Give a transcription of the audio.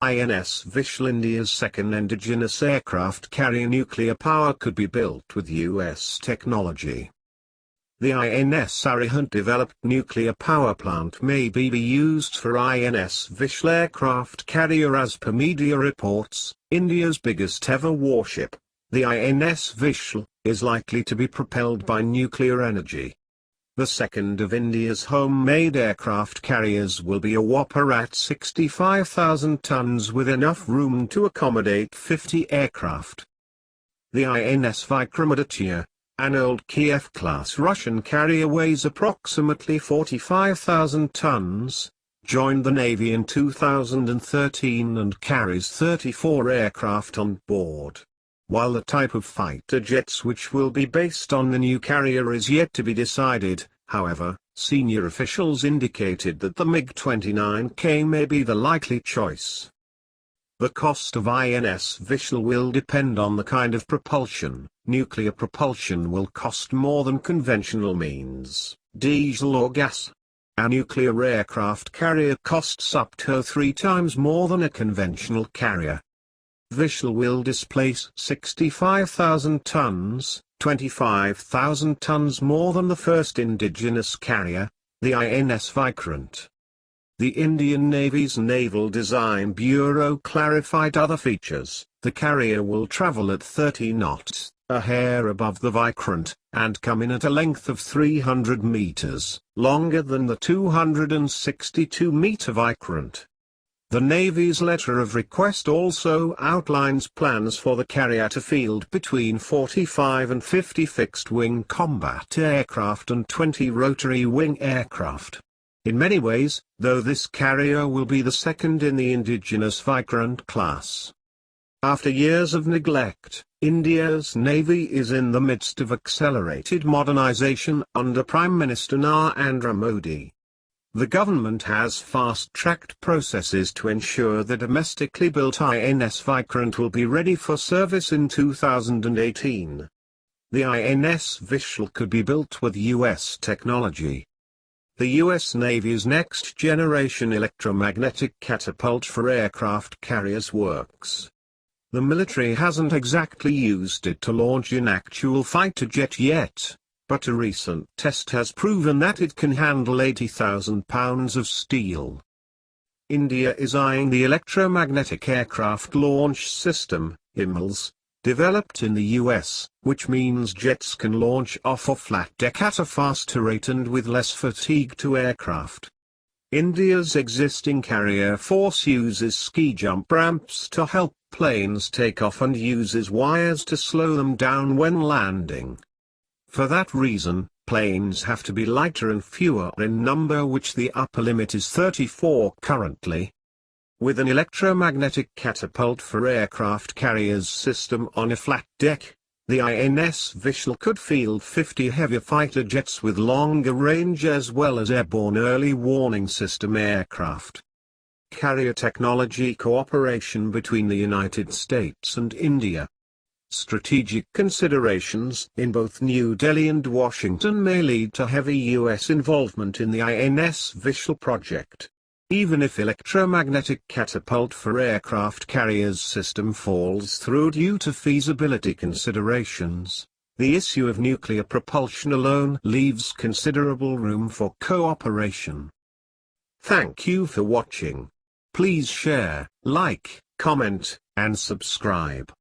INS Vishal India's second indigenous aircraft carrier nuclear power could be built with US technology. The INS Arihant-developed nuclear power plant may be used for INS Vishal aircraft carrier. As per media reports, India's biggest ever warship, the INS Vishal, is likely to be propelled by nuclear energy. The second of India's homemade aircraft carriers will be a whopper at 65,000 tons with enough room to accommodate 50 aircraft. The INS Vikramaditya, an old Kiev-class Russian carrier, weighs approximately 45,000 tons, joined the Navy in 2013 and carries 34 aircraft on board. While the type of fighter jets which will be based on the new carrier is yet to be decided, however, senior officials indicated that the MiG-29K may be the likely choice. The cost of INS Vishal will depend on the kind of propulsion. Nuclear propulsion will cost more than conventional means, diesel or gas. A nuclear aircraft carrier costs up to 3 times more than a conventional carrier. Vishal will displace 65,000 tons, 25,000 tons more than the first indigenous carrier, the INS Vikrant. The Indian Navy's Naval Design Bureau clarified other features. The carrier will travel at 30 knots, a hair above the Vikrant, and come in at a length of 300 meters, longer than the 262-meter Vikrant. The Navy's letter of request also outlines plans for the carrier to field between 45 and 50 fixed-wing combat aircraft and 20 rotary-wing aircraft. In many ways, though, this carrier will be the second in the indigenous Vikrant class. After years of neglect, India's Navy is in the midst of accelerated modernization under Prime Minister Narendra Modi. The government has fast-tracked processes to ensure the domestically built INS Vikrant will be ready for service in 2018. The INS Vishal could be built with US technology. The US Navy's next-generation electromagnetic catapult for aircraft carriers works. The military hasn't exactly used it to launch an actual fighter jet yet, but a recent test has proven that it can handle 80,000 pounds of steel. India is eyeing the electromagnetic aircraft launch system, EMLS, developed in the US, which means jets can launch off a flat deck at a faster rate and with less fatigue to aircraft. India's existing carrier force uses ski jump ramps to help planes take off and uses wires to slow them down when landing. For that reason, planes have to be lighter and fewer in number, which the upper limit is 34 currently. With an electromagnetic catapult for aircraft carriers system on a flat deck, the INS Vishal could field 50 heavier fighter jets with longer range as well as airborne early warning system aircraft. Carrier technology cooperation between the United States and India. Strategic considerations in both New Delhi and Washington may lead to heavy US involvement in the INS Vishal project. Even if electromagnetic catapult for aircraft carriers system falls through due to feasibility considerations, the issue of nuclear propulsion alone leaves considerable room for cooperation. Thank you for watching. Please share, like, comment, and subscribe.